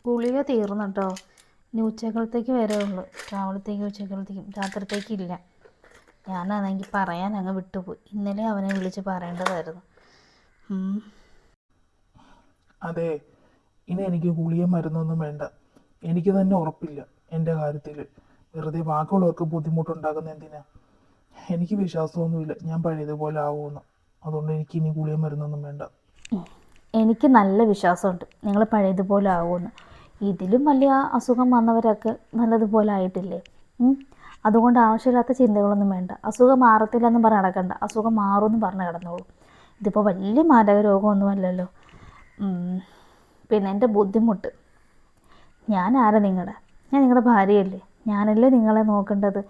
ഗുളിക തീർന്നു കേട്ടോ. ഇനി ഉച്ചക്കലത്തേക്ക് വരെ ഉള്ളൂ. രാവിലത്തേക്കും ഉച്ചക്കലത്തേക്കും, രാത്രിത്തേക്കില്ല. ഞാനാണെങ്കിൽ പറയാൻ അങ്ങ് വിട്ടുപോയി. ഇന്നലെ അവനെ വിളിച്ച് പറയേണ്ടതായിരുന്നു. അതെ, ഇനി എനിക്ക് ഗുളിക മരുന്നൊന്നും വേണ്ട. എനിക്ക് തന്നെ ഉറപ്പില്ല എൻ്റെ കാര്യത്തിൽ. വെറുതെ ബാക്കിയുള്ളവർക്ക് ബുദ്ധിമുട്ടുണ്ടാക്കുന്ന എന്തിനാ? എനിക്ക് വിശ്വാസമൊന്നുമില്ല ഞാൻ പഴയതുപോലെ ആവുമെന്ന്. അതുകൊണ്ട് എനിക്ക് ഇനി ഗുളിക മരുന്നൊന്നും വേണ്ട. എനിക്ക് നല്ല വിശ്വാസമുണ്ട് നിങ്ങൾ പഴയതുപോലെ ആവുമെന്ന്. ഇതിലും വലിയ അസുഖം വന്നവരൊക്കെ നല്ലതുപോലെ ആയിട്ടില്ലേ? അതുകൊണ്ട് ആവശ്യമില്ലാത്ത ചിന്തകളൊന്നും വേണ്ട. അസുഖം മാറത്തില്ലെന്നും പറഞ്ഞ് നടക്കണ്ട. അസുഖം മാറുമെന്ന് പറഞ്ഞ് കിടന്നോളൂ. ഇതിപ്പോൾ വലിയ മാരക രോഗമൊന്നുമല്ലല്ലോ. പിന്നെ എൻ്റെ ബുദ്ധിമുട്ട്, ഞാൻ ആരാ നിങ്ങളുടെ? ഞാൻ നിങ്ങളുടെ ഭാര്യയല്ലേ? ഞാനല്ലേ നിങ്ങളെ നോക്കേണ്ടത്.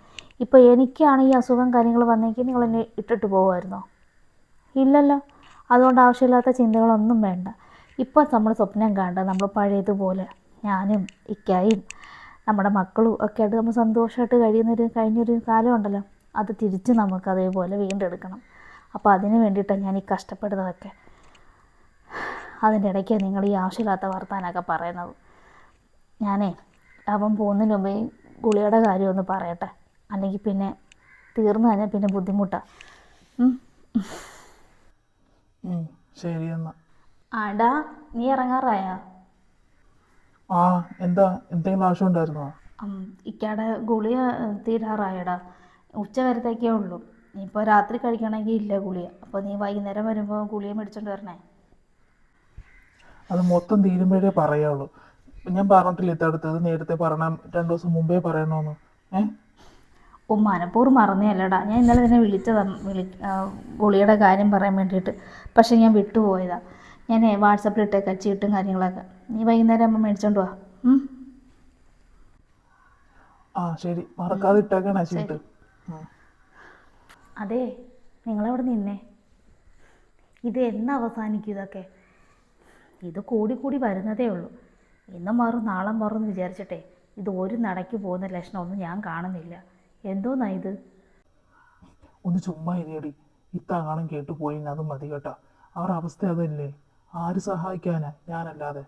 ഇപ്പോൾ എനിക്കാണ് ഈ അസുഖം കാര്യങ്ങൾ വന്നെങ്കിൽ നിങ്ങൾ എന്നെ ഇട്ടിട്ട് പോകുമായിരുന്നോ? ഇല്ലല്ലോ. അതുകൊണ്ട് ആവശ്യമില്ലാത്ത ചിന്തകളൊന്നും വേണ്ട. ഇപ്പോൾ നമ്മൾ സ്വപ്നം കാണണ്ട നമ്മൾ പഴയതുപോലെ ഞാനും ഇക്കായും നമ്മുടെ മക്കളും ഒക്കെ ആയിട്ട് നമ്മൾ സന്തോഷമായിട്ട് കഴിഞ്ഞൊരു കാലമുണ്ടല്ലോ, അത് തിരിച്ച് നമുക്ക് അതേപോലെ വീണ്ടെടുക്കണം. അപ്പോൾ അതിന് വേണ്ടിയിട്ടാണ് ഞാൻ ഈ കഷ്ടപ്പെടുന്നതൊക്കെ. അതിൻ്റെ ഇടയ്ക്ക് നിങ്ങൾ ഈ ആവശ്യമില്ലാത്ത വർത്താനമൊക്കെ പറയുന്നത്. ഞാനേ അവൻ പോകുന്നതിന് മുമ്പേ ഗുളികയുടെ കാര്യം ഒന്ന് പറയട്ടെ, അല്ലെങ്കിൽ പിന്നെ തീർന്നു കഴിഞ്ഞാൽ പിന്നെ ബുദ്ധിമുട്ടാണ്. ശരി എന്നാ. ആടാ, നീ ഇറങ്ങാറായാ? ആ, എന്താ, എന്തെങ്കിലും ആവശ്യം ഉണ്ടായിരുന്നോ? ഇക്കാടെ ഗുളിക തീരാറായടാ. ഉച്ച വരത്തേക്കേ ഉള്ളൂ. ഇപ്പോൾ രാത്രി കഴിക്കണമെങ്കിൽ ഇല്ല ഗുളിക. അപ്പോൾ നീ വൈകുന്നേരം വരുമ്പോൾ ഗുളിക മേടിച്ചോണ്ട് വരണേ. അത് മൊത്തം തീരുമ്പോഴേ പറയാവുള്ളൂ. ഞാൻ പറഞ്ഞിട്ടില്ല ഇത്തടുത്തത് നേരത്തെ പറയണം, 2 ദിവസം മുമ്പേ പറയണമെന്ന്. മനഃപൂർവ്വം മറന്നതല്ലടാ. ഞാൻ ഇന്നലെ തന്നെ വിളിച്ചതാണ് ഗുളികയുടെ കാര്യം പറയാൻ വേണ്ടിയിട്ട്. പക്ഷേ ഞാൻ വിട്ടുപോയതാ. ഞാൻ വാട്സപ്പിൽ ഇട്ടേക്കാം ചീട്ടും കാര്യങ്ങളൊക്കെ. നീ വൈകുന്നേരം ആകുമ്പോൾ മേടിച്ചോണ്ട് വാ. ആ ശരി, മറക്കാതെ ഇട്ടേക്കണേ ചീട്ട്. അതെ, നിങ്ങളവിടെ നിന്നേ. ഇത് എന്ന് അവസാനിക്കും ഇതൊക്കെ? ഇത് കൂടി വരുന്നതേ ഉള്ളൂ. ഇന്നും മാറും നാളെ മാറും എന്ന് വിചാരിച്ചിട്ടേ ഇത് ഒരു നടയ്ക്ക് പോകുന്ന ലക്ഷണമൊന്നും ഞാൻ കാണുന്നില്ല. എന്തോന്നാ ഇത്? ഒന്ന് ചുമ്മാ ഇരിയടി. ഇത്താങ്ങാനും കേട്ടു പോയി അതും മതി കേട്ടാ. അവരുടെ അവസ്ഥ അതല്ലേ. ആര് സഹായിക്കാനാ? ഞാനല്ലാതെ.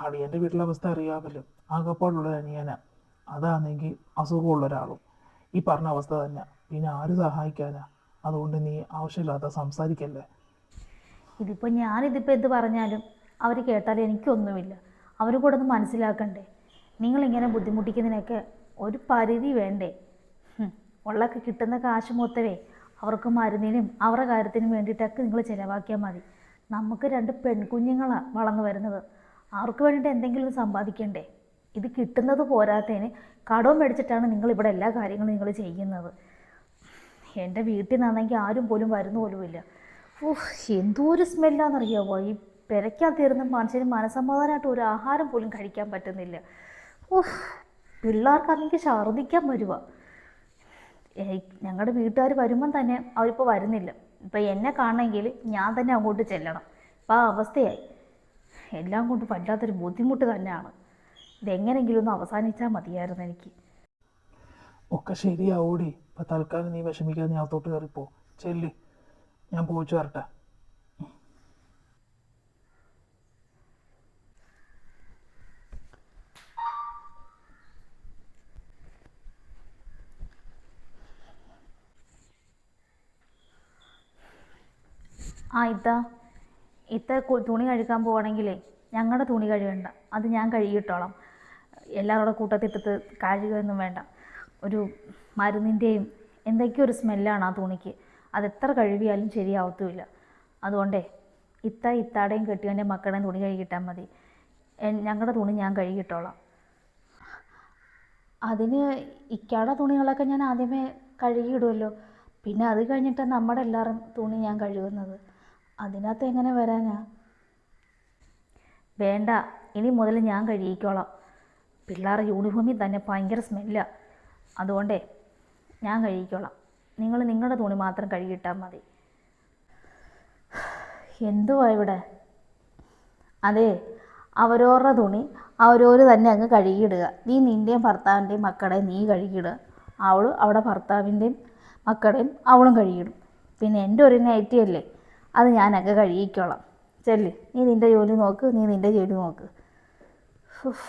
അളിയൻ്റെ വീട്ടിലെ അവസ്ഥ അറിയാമല്ലോ. ആകപ്പാടുള്ള അനിയനാ. അതാണെങ്കിൽ അസുഖമുള്ള ഒരാളും. ഈ പറഞ്ഞ അവസ്ഥ തന്നെ. പിന്നെ ആര് സഹായിക്കാനാ? അതുകൊണ്ട് നീ ആവശ്യമില്ലാത്ത സംസാരിക്കല്ലേ. ഇതിപ്പോൾ ഞാനിതിപ്പോൾ എന്ത് പറഞ്ഞാലും അവർ കേട്ടാൽ എനിക്കൊന്നുമില്ല. അവർ കൂടെ ഒന്ന് മനസ്സിലാക്കണ്ടേ? നിങ്ങളിങ്ങനെ ബുദ്ധിമുട്ടിക്കുന്നതിനൊക്കെ ഒരു പരിധി വേണ്ടേ? ഉള്ളൊക്കെ കിട്ടുന്ന കാശ് മൊത്തമേ അവർക്ക് മരുന്നിനും അവരുടെ കാര്യത്തിനും വേണ്ടിയിട്ടൊക്കെ നിങ്ങൾ ചിലവാക്കിയാൽ മതി. നമുക്ക് 2 പെൺകുഞ്ഞുങ്ങളാണ് വളർന്നു വരുന്നത്. അവർക്ക് വേണ്ടിയിട്ട് എന്തെങ്കിലും സമ്പാദിക്കണ്ടേ? ഇത് കിട്ടുന്നത് പോരാത്തതിന് കടവും മേടിച്ചിട്ടാണ് നിങ്ങളിവിടെ എല്ലാ കാര്യങ്ങളും നിങ്ങൾ ചെയ്യുന്നത്. എൻ്റെ വീട്ടിൽ നിന്നാണെങ്കിൽ ആരും പോലും വരുന്ന പോലുമില്ല. എന്തോ ഒരു സ്മെല്ലാണെന്നറിയാമോ? ഈ പെരയ്ക്കകത്തിരുന്ന് മനുഷ്യന് മനസ്സമാധാനമായിട്ട് ഒരു ആഹാരം പോലും കഴിക്കാൻ പറ്റുന്നില്ല. പിള്ളേർക്കാണെങ്കിൽ ഛർദ്ദിക്കാൻ വരുക. ഞങ്ങളുടെ വീട്ടുകാർ വരുമ്പം തന്നെ അവരിപ്പോൾ വരുന്നില്ല. ഇപ്പം എന്നെ കാണണമെങ്കിൽ ഞാൻ തന്നെ അങ്ങോട്ട് ചെല്ലണം. ഇപ്പം ആ അവസ്ഥയായി. എല്ലാം കൊണ്ട് വല്ലാത്തൊരു ബുദ്ധിമുട്ട് തന്നെയാണ്. ഇതെങ്ങനെയെങ്കിലും ഒന്ന് അവസാനിച്ചാൽ മതിയായിരുന്നു എനിക്ക്. ഒക്കെ ശരിയാവൂടി. ഇപ്പം തൽക്കാലം നീ വിഷമിക്കാതെ നീ അകത്തോട്ട് കയറിപ്പോ. ചെല്ല്, ഞാൻ പോയിച്ചു വരട്ടെ. ഇത്ത തുണി കഴുകാൻ പോകണമെങ്കിലേ ഞങ്ങളുടെ തുണി കഴുകണ്ട, അത് ഞാൻ കഴുകിയിട്ടോളാം. എല്ലാവരുടെ കൂട്ടത്തിട്ടിട്ട് കഴുകുകയൊന്നും വേണ്ട. ഒരു മരുന്നിൻ്റെയും എന്തൊക്കെയോ ഒരു സ്മെല്ലാണ് ആ തുണിക്ക്. അതെത്ര കഴുകിയാലും ശരിയാവത്തുമില്ല. അതുകൊണ്ടേ ഇത്താടെയും കെട്ടിയവൻ്റെ മക്കളുടെയും തുണി കഴുകിയിട്ടാൽ മതി. ഞങ്ങളുടെ തുണി ഞാൻ കഴുകിയിട്ടോളാം. അതിന് ഇക്കാടെ തുണികളൊക്കെ ഞാൻ ആദ്യമേ കഴുകിയിടുമല്ലോ. പിന്നെ അത് കഴിഞ്ഞിട്ട് നമ്മുടെ എല്ലാവരും തുണി ഞാൻ കഴുകുന്നത്. അതിനകത്ത് എങ്ങനെ വരാനാ? വേണ്ട, ഇനി മുതൽ ഞാൻ കഴുകിക്കോളാം. പിള്ളേരുടെ യൂണിഫോമിൽ തന്നെ ഭയങ്കര സ്മെല്ലാണ്. അതുകൊണ്ടേ ഞാൻ കഴുകിക്കോളാം. നിങ്ങൾ നിങ്ങളുടെ തുണി മാത്രം കഴുകിയിട്ടാൽ മതി. എന്തുവാ ഇവിടെ? അതെ, അവരവരുടെ തുണി അവരവർ തന്നെ അങ്ങ് കഴുകിയിടുക. നീ നിൻ്റെയും ഭർത്താവിൻ്റെയും മക്കളുടെയും നീ കഴുകിയിടുക. അവളും അവിടെ ഭർത്താവിൻ്റെയും മക്കളുടെയും അവളും കഴുകിയിടും. പിന്നെ എൻ്റെ ഒരു നൈറ്റി അല്ലേ, അത് ഞാനൊക്കെ കഴുകിക്കോളാം. ചെല്ല്, നീ നിൻ്റെ ജോലി നോക്ക്. ഉഫ്.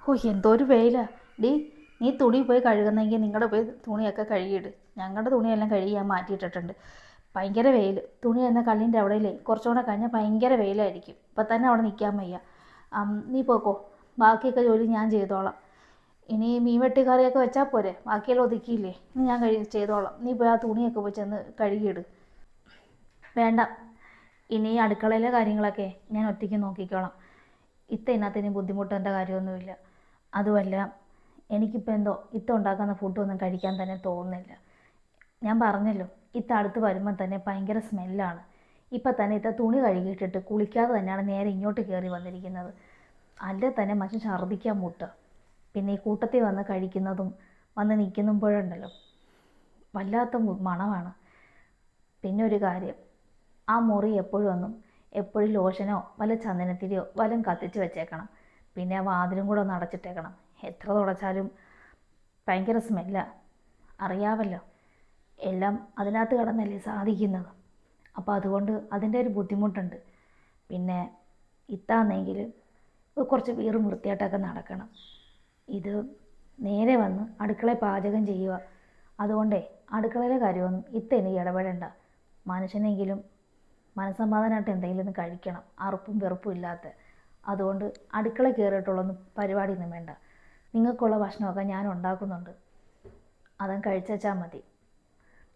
ഓ എന്തോ ഒരു വെയിലാ. ഡീ, നീ തുണി പോയി കഴുകുന്നെങ്കിൽ നിങ്ങളുടെ പോയി തുണിയൊക്കെ കഴുകിയിട്. ഞങ്ങളുടെ തുണിയെല്ലാം കഴുകി ഞാൻ മാറ്റിയിട്ടിട്ടുണ്ട്. ഭയങ്കര വെയിൽ. തുണി എന്ന കല്ലിൻ്റെ അവിടെയില്ലേ കുറച്ചുകൂടെ കഴിഞ്ഞാൽ ഭയങ്കര വെയിലായിരിക്കും. ഇപ്പം തന്നെ അവിടെ നിൽക്കാൻ വയ്യ. നീ പോക്കോ, ബാക്കിയൊക്കെ ജോലി ഞാൻ ചെയ്തോളാം. ഇനി മീൻ വെട്ടി കറിയൊക്കെ വെച്ചാൽ പോരെ, ബാക്കിയെല്ലാം ഒതുക്കിയില്ലേ, ഇനി ഞാൻ ചെയ്തോളാം. നീ പോയി ആ തുണിയൊക്കെ പോയി ചെന്ന് കഴുകിയിട്. വേണ്ട, ഇനി അടുക്കളയിലെ കാര്യങ്ങളൊക്കെ ഞാൻ ഒറ്റയ്ക്ക് നോക്കിക്കോളാം. ഇതിനകത്തിന് ബുദ്ധിമുട്ടേണ്ട കാര്യമൊന്നുമില്ല. അതുമല്ല, എനിക്കിപ്പോൾ എന്തോ ഉണ്ടാക്കുന്ന ഫുഡൊന്നും കഴിക്കാൻ തന്നെ തോന്നുന്നില്ല. ഞാൻ പറഞ്ഞല്ലോ, അടുത്ത് വരുമ്പോൾ തന്നെ ഭയങ്കര സ്മെല്ലാണ്. ഇപ്പം തന്നെ തുണി കഴുകിയിട്ടിട്ട് കുളിക്കാതെ തന്നെയാണ് നേരെ ഇങ്ങോട്ട് കയറി വന്നിരിക്കുന്നത്. അല്ലേ തന്നെ മനുഷ്യൻ ഛർദ്ദിക്കാൻ മുട്ടുക. പിന്നെ ഈ കൂട്ടത്തിൽ വന്ന് കഴിക്കുന്നതും വന്ന് നിൽക്കുമ്പോഴുണ്ടല്ലോ വല്ലാത്ത മണമാണ്. പിന്നെ ഒരു കാര്യം, ആ മുറി എപ്പോഴും ലോഷനോ വല്ല ചന്ദനത്തിരിയോ വല്ലതും കത്തിച്ച് വെച്ചേക്കണം. പിന്നെ ആ വാതിലും കൂടെ ഒന്ന് അടച്ചിട്ടേക്കണം. എത്ര തുടച്ചാലും ഭയങ്കര സ്മെല്ലാണ്, അറിയാമല്ലോ. എല്ലാം അതിനകത്ത് കിടന്നല്ലേ സാധിക്കുന്നത്. അപ്പോൾ അതുകൊണ്ട് അതിൻ്റെ ഒരു ബുദ്ധിമുട്ടുണ്ട്. പിന്നെ ഇത്താണെങ്കിൽ കുറച്ച് വീറും വൃത്തിയായിട്ടൊക്കെ നടക്കണം. ഇത് നേരെ വന്ന് അടുക്കളയിൽ പാചകം ചെയ്യുക. അതുകൊണ്ടേ അടുക്കളയിലെ കാര്യമൊന്നും എനിക്ക് ഇടപെടേണ്ട. മനുഷ്യനെങ്കിലും മനസ്സമാധാനമായിട്ട് എന്തെങ്കിലും ഒന്ന് കഴിക്കണം, അറുപ്പും വെറുപ്പും ഇല്ലാത്ത. അതുകൊണ്ട് അടുക്കള കയറിയിട്ടുള്ളൊന്നും പരിപാടിയൊന്നും വേണ്ട. നിങ്ങൾക്കുള്ള ഭക്ഷണമൊക്കെ ഞാൻ ഉണ്ടാക്കുന്നുണ്ട്, അതങ്ങ് കഴിച്ചാൽ മതി.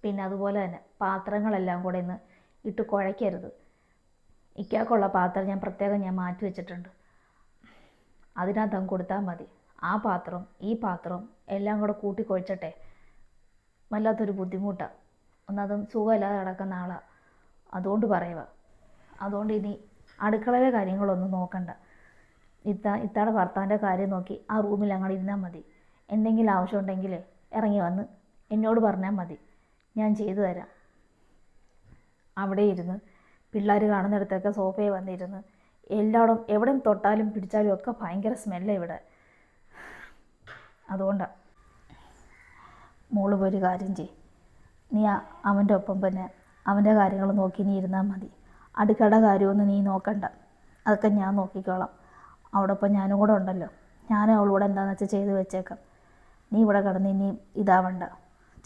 പിന്നെ അതുപോലെ തന്നെ പാത്രങ്ങളെല്ലാം കൂടെ ഇന്ന് ഇട്ട് കുഴയ്ക്കരുത്. ഇക്കാക്കുള്ള പാത്രം ഞാൻ മാറ്റി വെച്ചിട്ടുണ്ട്, അതിനകത്ത് അങ്ങ് കൊടുത്താൽ മതി. ആ പാത്രവും ഈ പാത്രവും എല്ലാം കൂടെ കൂട്ടി കുഴച്ചിട്ടെ വല്ലാത്തൊരു ബുദ്ധിമുട്ടാണ്. ഒന്നതും സുഖമില്ലാതെ കിടക്കുന്ന ആളാണ്, അതുകൊണ്ട് പറയുക. അതുകൊണ്ട് ഇനി അടുക്കളയിലെ കാര്യങ്ങളൊന്നും നോക്കണ്ട. ഇത്താടെ ഭർത്താവിൻ്റെ കാര്യം നോക്കി ആ റൂമിൽ അങ്ങോട്ട് ഇരുന്നാൽ മതി. എന്തെങ്കിലും ആവശ്യമുണ്ടെങ്കിൽ ഇറങ്ങി വന്ന് എന്നോട് പറഞ്ഞാൽ മതി, ഞാൻ ചെയ്തു തരാം. അവിടെ ഇരുന്ന് പിള്ളേർ കാണുന്നിടത്തൊക്കെ സോഫയിൽ വന്നിരുന്ന് എല്ലായിടും എവിടെയും തൊട്ടാലും പിടിച്ചാലും ഒക്കെ ഭയങ്കര സ്മെല്ലാണ് ഇവിടെ. അതുകൊണ്ടാണ്. മോള് പോയി ഒരു കാര്യം ചെയ്യ്, നീ അവൻ്റെ ഒപ്പം പിന്നെ അവൻ്റെ കാര്യങ്ങൾ നോക്കി നീ ഇരുന്നാൽ മതി. അടുക്കളയുടെ കാര്യമൊന്നും നീ നോക്കണ്ട, അതൊക്കെ ഞാൻ നോക്കിക്കോളാം. അവിടെ ഇപ്പം ഞാനും കൂടെ ഉണ്ടല്ലോ, ഞാനും അവളൂടെ എന്താണെന്ന് വെച്ചാൽ ചെയ്ത് വെച്ചേക്കാം. നീ ഇവിടെ കിടന്ന് ഇനി ഇതാവണ്ട,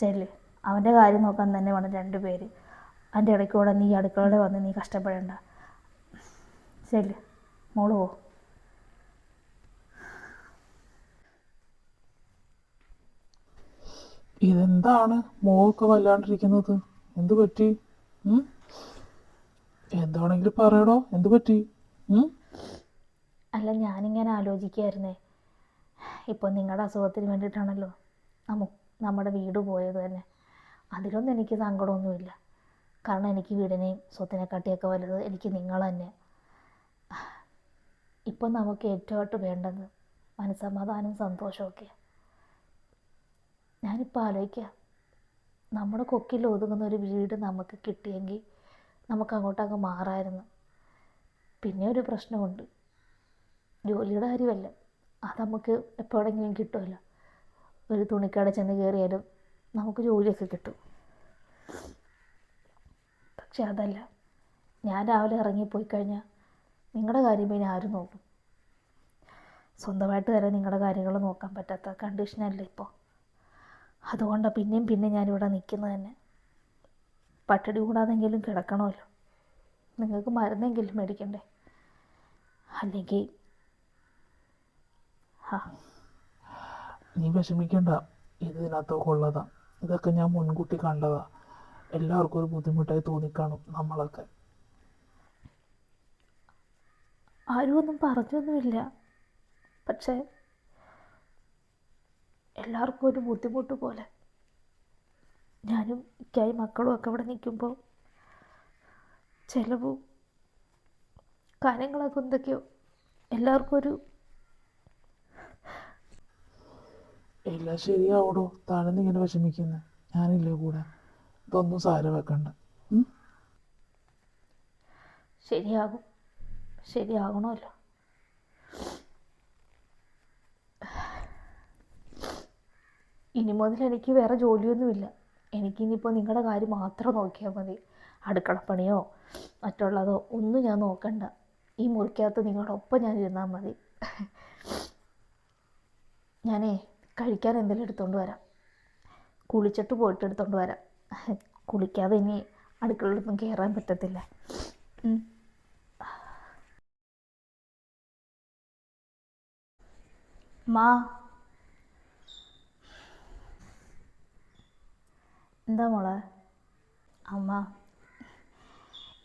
ചെല്ല്. അവൻ്റെ കാര്യം നോക്കാൻ തന്നെ വേണം 2 പേര്. അതിൻ്റെ ഇടയ്ക്കൂടെ നീ അടുക്കളയുടെ വന്ന് നീ കഷ്ടപ്പെടേണ്ട. ചെല്ല് മോള് പോ. ഇതെന്താണ് മോൾക്ക് വല്ലാണ്ടിരിക്കുന്നത്? എന്തു പറ്റി? എന്താണെങ്കിലും പറയടോ, എന്തു പറ്റി? അല്ല, ഞാനിങ്ങനെ ആലോചിക്കുകയായിരുന്നേ, ഇപ്പോൾ നിങ്ങളുടെ അസുഖത്തിന് വേണ്ടിയിട്ടാണല്ലോ നമ്മുടെ വീട് പോയത് തന്നെ. അതിലൊന്നും എനിക്ക് സങ്കടമൊന്നുമില്ല. കാരണം എനിക്ക് വീടിനെയും സ്വത്തിനെക്കാട്ടിയൊക്കെ വലുത് എനിക്ക് നിങ്ങൾ തന്നെ. ഇപ്പം നമുക്ക് ഏറ്റവുമായിട്ട് വേണ്ടത് മനസ്സമാധാനവും സന്തോഷമൊക്കെ. ഞാനിപ്പോൾ ആലോചിക്കുക, നമ്മുടെ കൊക്കിൽ ഒതുങ്ങുന്ന ഒരു വീട് നമുക്ക് കിട്ടിയെങ്കിൽ നമുക്ക് അങ്ങോട്ടങ്ങ് മാറാമായിരുന്നു. പിന്നെ ഒരു പ്രശ്നമുണ്ട്, ജോലിയുടെ കാര്യമല്ല, അത് നമുക്ക് എപ്പോഴെങ്കിലും കിട്ടുമല്ലോ. ഒരു തുണിക്കട ചെന്ന് കയറിയാലും നമുക്ക് ജോലിയൊക്കെ കിട്ടും. പക്ഷെ അതല്ല, ഞാൻ രാവിലെ ഇറങ്ങിപ്പോയി കഴിഞ്ഞാൽ നിങ്ങളുടെ കാര്യം പിന്നെ ആരും നോക്കും? സ്വന്തമായിട്ട് തന്നെ നിങ്ങളുടെ കാര്യങ്ങൾ നോക്കാൻ പറ്റാത്ത കണ്ടീഷനല്ലേ ഇപ്പോൾ. അതുകൊണ്ടാണ് പിന്നെ ഞാനിവിടെ നിൽക്കുന്നത് തന്നെ. പട്ടിണി കൂടാതെങ്കിലും കിടക്കണമല്ലോ, നിങ്ങൾക്ക് മരുന്നെങ്കിലും മേടിക്കണ്ടേ? അല്ലെങ്കിൽ നീ വിഷമിക്കണ്ട, ഇതിനകത്തൊക്കെ ഉള്ളതാ. ഇതൊക്കെ ഞാൻ മുൻകൂട്ടി കണ്ടതാ. എല്ലാവർക്കും ഒരു ബുദ്ധിമുട്ടായി തോന്നിക്കാണും നമ്മളൊക്കെ. ആരും ഒന്നും പറഞ്ഞൊന്നുമില്ല, പക്ഷേ എല്ലാവർക്കും ഒരു ബുദ്ധിമുട്ട് പോലെ. ഞാനും ഇക്കായി മക്കളും ഒക്കെ ഇവിടെ നിൽക്കുമ്പോൾ ചിലവും കാര്യങ്ങളൊക്കെ എന്തൊക്കെയോ എല്ലാവർക്കും ഒരു. എല്ലാം ശരിയാവടോ, താനെന്നിങ്ങനെ വിഷമിക്കുന്നത്? ഞാനില്ലേ കൂടെ, ഇതൊന്നും സാര വെക്കണ്ട. ശരിയാകണമല്ലോ. ഇനി മുതൽ എനിക്ക് വേറെ ജോലിയൊന്നുമില്ല, എനിക്കിനിയിപ്പോൾ നിങ്ങളുടെ കാര്യം മാത്രം നോക്കിയാൽ മതി. അടുക്കളപ്പണിയോ മറ്റുള്ളതോ ഒന്നും ഞാൻ നോക്കണ്ട. ഈ മുറിക്കകത്ത് നിങ്ങളുടെ ഒപ്പം ഞാൻ ഇരുന്നാൽ മതി. ഞാനേ കഴിക്കാൻ എന്തെങ്കിലും എടുത്തുകൊണ്ട് വരാം. കുളിച്ചിട്ട് പോയിട്ട് എടുത്തുകൊണ്ട് വരാം. കുളിക്കാതെ ഇനി അടുക്കളയിലൊന്നും കയറാൻ പറ്റത്തില്ല. മാ, എന്താ മോളെ? അമ്മ,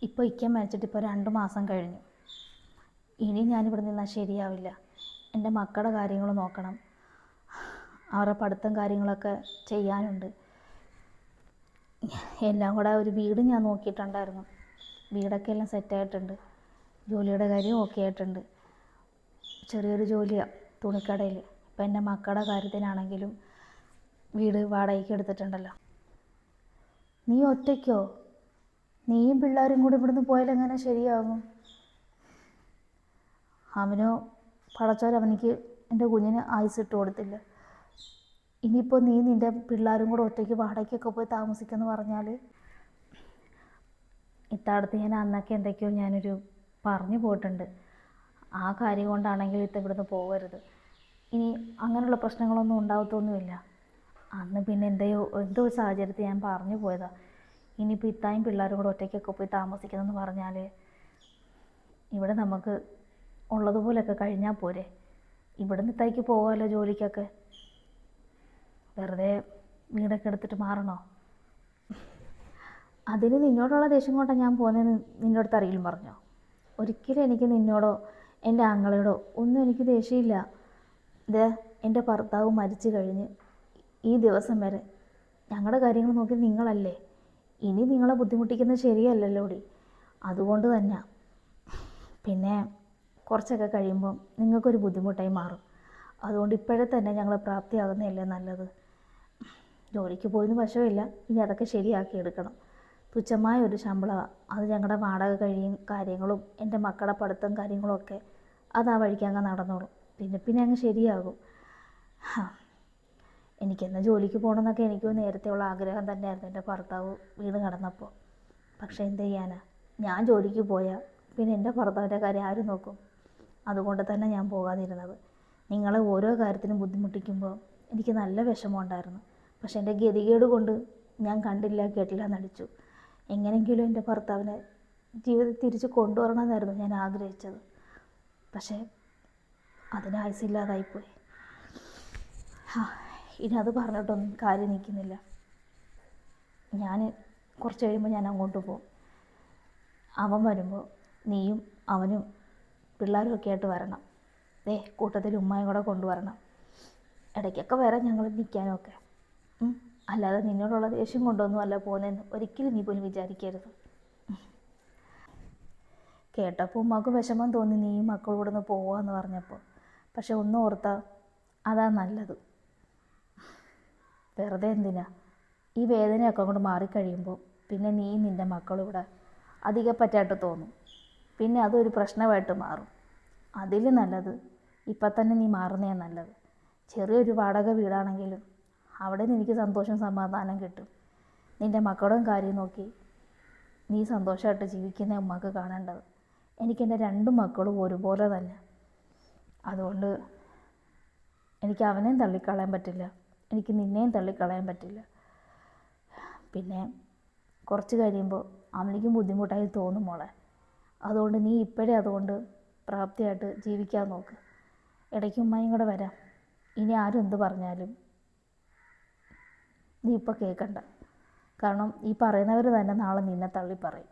ഇപ്പോൾ ഇക്ക മരിച്ചിട്ട് ഇപ്പോൾ 2 മാസം കഴിഞ്ഞു. ഇനി ഞാനിവിടെ നിന്നാൽ ശരിയാവില്ല. എൻ്റെ മക്കളുടെ കാര്യങ്ങൾ നോക്കണം. അവരുടെ പഠിത്തം കാര്യങ്ങളൊക്കെ ചെയ്യാനുണ്ട്. എല്ലാം കൂടെ ഒരു വീട് ഞാൻ നോക്കിയിട്ടുണ്ടായിരുന്നു. വീടൊക്കെ എല്ലാം സെറ്റായിട്ടുണ്ട്. ജോലിയുടെ കാര്യം ഓക്കെ ആയിട്ടുണ്ട്. ചെറിയൊരു ജോലിയാണ് തുണിക്കടയിൽ. ഇപ്പം എൻ്റെ മക്കളുടെ കാര്യത്തിനാണെങ്കിലും വീട് വാടകയ്ക്ക് എടുത്തിട്ടുണ്ടല്ലോ. നീ ഒറ്റയ്ക്കോ? നീയും പിള്ളേരും കൂടി ഇവിടുന്ന് പോയാൽ എങ്ങനെ ശരിയാകും? അവനോ പടച്ചോൻ എൻ്റെ കുഞ്ഞിന് ആയുസിട്ട് കൊടുത്തില്ല. ഇനിയിപ്പോൾ നീ നിൻ്റെ പിള്ളേരും കൂടെ ഒറ്റയ്ക്ക് വാടകയ്ക്കൊക്കെ പോയി താമസിക്കുമെന്ന് പറഞ്ഞാൽ, ഇത്തടുത്ത് ഞാൻ അന്നൊക്കെ എന്തൊക്കെയോ ഞാനൊരു പറഞ്ഞു പോയിട്ടുണ്ട്. ആ കാര്യം കൊണ്ടാണെങ്കിൽ ഇവിടുന്ന് പോകരുത്. ഇനി അങ്ങനെയുള്ള പ്രശ്നങ്ങളൊന്നും ഉണ്ടാകത്തൊന്നുമില്ല. അന്ന് പിന്നെ എന്തോ ഒരു സാഹചര്യത്തിൽ ഞാൻ പറഞ്ഞു പോയതാണ്. ഇനിയിപ്പോൾ ഇത്തായും പിള്ളേരും കൂടെ ഒറ്റയ്ക്കൊക്കെ പോയി താമസിക്കുന്നതെന്ന് പറഞ്ഞാൽ ഇവിടെ നമുക്ക് ഉള്ളതുപോലെയൊക്കെ കഴിഞ്ഞാൽ പോരെ. ഇവിടുന്ന് ഇത്തായിക്ക് പോകാമല്ലോ ജോലിക്കൊക്കെ. വെറുതെ വീടൊക്കെ എടുത്തിട്ട് മാറണോ? അതിന് നിന്നോടുള്ള ദേഷ്യം കൊണ്ടാണ് ഞാൻ പോകുന്നതെന്ന് നിൻ്റെ അടുത്ത് ആരെങ്കിലും പറഞ്ഞോ? ഒരിക്കലും എനിക്ക് നിന്നോടോ എൻ്റെ ആങ്ങളയോടോ ഒന്നും എനിക്ക് ദേഷ്യമില്ല. ഇത് എൻ്റെ ഭർത്താവ് മരിച്ചു കഴിഞ്ഞ് ഈ ദിവസം വരെ ഞങ്ങളുടെ കാര്യങ്ങൾ നോക്കി നിങ്ങളല്ലേ. ഇനി നിങ്ങളെ ബുദ്ധിമുട്ടിക്കുന്നത് ശരിയല്ലല്ലോടി. അതുകൊണ്ട് തന്നെ പിന്നെ കുറച്ചൊക്കെ കഴിയുമ്പം നിങ്ങൾക്കൊരു ബുദ്ധിമുട്ടായി മാറും. അതുകൊണ്ട് ഇപ്പോഴേ തന്നെ ഞങ്ങൾ പ്രാപ്തിയാകുന്നതല്ലേ നല്ലത്. ജോലിക്ക് പോയതിന് വശമില്ല. ഇനി അതൊക്കെ ശരിയാക്കി എടുക്കണം. തുച്ഛമായ ഒരു ശമ്പളമാണ്. അത് ഞങ്ങളുടെ വാടക കാര്യങ്ങളും എൻ്റെ മക്കളുടെ പഠിത്തം കാര്യങ്ങളും ഒക്കെ അത് ആ വഴിക്ക് അങ്ങ് നടന്നോളും. പിന്നെ അങ്ങ് ശരിയാകും. എനിക്കെന്ന് ജോലിക്ക് പോകണമെന്നൊക്കെ എനിക്ക് നേരത്തെയുള്ള ആഗ്രഹം തന്നെയായിരുന്നു എൻ്റെ ഭർത്താവ് വീട് കടന്നപ്പോൾ. പക്ഷേ എന്ത് ചെയ്യാനാ, ഞാൻ ജോലിക്ക് പോയാൽ പിന്നെ എൻ്റെ ഭർത്താവിൻ്റെ കാര്യം ആര് നോക്കും? അതുകൊണ്ട് തന്നെ ഞാൻ പോകാതിരുന്നത്. നിങ്ങളെ ഓരോ കാര്യത്തിനും ബുദ്ധിമുട്ടിക്കുമ്പോൾ എനിക്ക് നല്ല വിഷമമുണ്ടായിരുന്നു. പക്ഷെ എൻ്റെ ഗതികേട് കൊണ്ട് ഞാൻ കണ്ടില്ല കേട്ടില്ല നടിച്ചു. എങ്ങനെയെങ്കിലും എൻ്റെ ഭർത്താവിനെ ജീവിതത്തിൽ തിരിച്ച് കൊണ്ടുവരണമെന്നായിരുന്നു ഞാൻ ആഗ്രഹിച്ചത്. പക്ഷേ അതിന് ആയുസില്ലാതായിപ്പോയി. ഇനി അത് പറഞ്ഞിട്ടൊന്നും കാര്യം നിൽക്കുന്നില്ല. ഞാൻ കുറച്ച് കഴിയുമ്പോൾ ഞാൻ അങ്ങോട്ട് പോകും. അവൻ വരുമ്പോൾ നീയും അവനും പിള്ളേരും ഒക്കെ ആയിട്ട് വരണം. കൂട്ടത്തിൽ ഉമ്മയും കൂടെ കൊണ്ടുവരണം. ഇടയ്ക്കൊക്കെ വരാം ഞങ്ങൾ നിൽക്കാനൊക്കെ. അല്ലാതെ നിന്നോടുള്ള ദേഷ്യം കൊണ്ടൊന്നും അല്ല പോകുന്നതെന്ന് ഒരിക്കലും നീ പോലും വിചാരിക്കരുത്. കേട്ടപ്പോൾ ഉമ്മാക്ക് വിഷമം തോന്നി നീ മക്കളും ഇവിടെ നിന്ന് പോവാന്ന് പറഞ്ഞപ്പോൾ. പക്ഷെ ഒന്നും ഓർത്താൽ അതാ നല്ലത്. വെറുതെ എന്തിനാ ഈ വേദനയൊക്കെ അങ്ങോട്ട് മാറിക്കഴിയുമ്പോൾ പിന്നെ നീ നിൻ്റെ മക്കളും ഇവിടെ അധികപ്പറ്റായിട്ട് തോന്നും. പിന്നെ അതൊരു പ്രശ്നമായിട്ട് മാറും. അതിൽ നല്ലത് ഇപ്പം തന്നെ നീ മാറുന്നതാണ് നല്ലത്. ചെറിയൊരു വാടക വീടാണെങ്കിലും അവിടെ നിന്ന് എനിക്ക് സന്തോഷം സമാധാനം കിട്ടും. നിൻ്റെ മക്കളുടെ കാര്യം നോക്കി നീ സന്തോഷമായിട്ട് ജീവിക്കുന്ന ഉമ്മക്ക് കാണേണ്ടത്. എനിക്കെൻ്റെ 2 മക്കളും ഒരുപോലെ തന്നെ. അതുകൊണ്ട് എനിക്ക് അവനെയും തള്ളിക്കളയാൻ പറ്റില്ല, എനിക്ക് നിന്നെയും തള്ളിക്കളയാൻ പറ്റില്ല. പിന്നെ കുറച്ച് കഴിയുമ്പോൾ അവനിക്കും ബുദ്ധിമുട്ടായി തോന്നും മോളെ. അതുകൊണ്ട് നീ ഇപ്പോഴേ അതുകൊണ്ട് പ്രാപ്തിയായിട്ട് ജീവിക്കാൻ നോക്ക്. ഇടയ്ക്ക് ഉമ്മയും കൂടെ വരാം. ഇനി ആരും എന്ത് പറഞ്ഞാലും നീ ഇപ്പോൾ കേൾക്കണ്ട. കാരണം ഈ പറയുന്നവർ തന്നെ നാളെ നിന്നെ തള്ളി പറയും.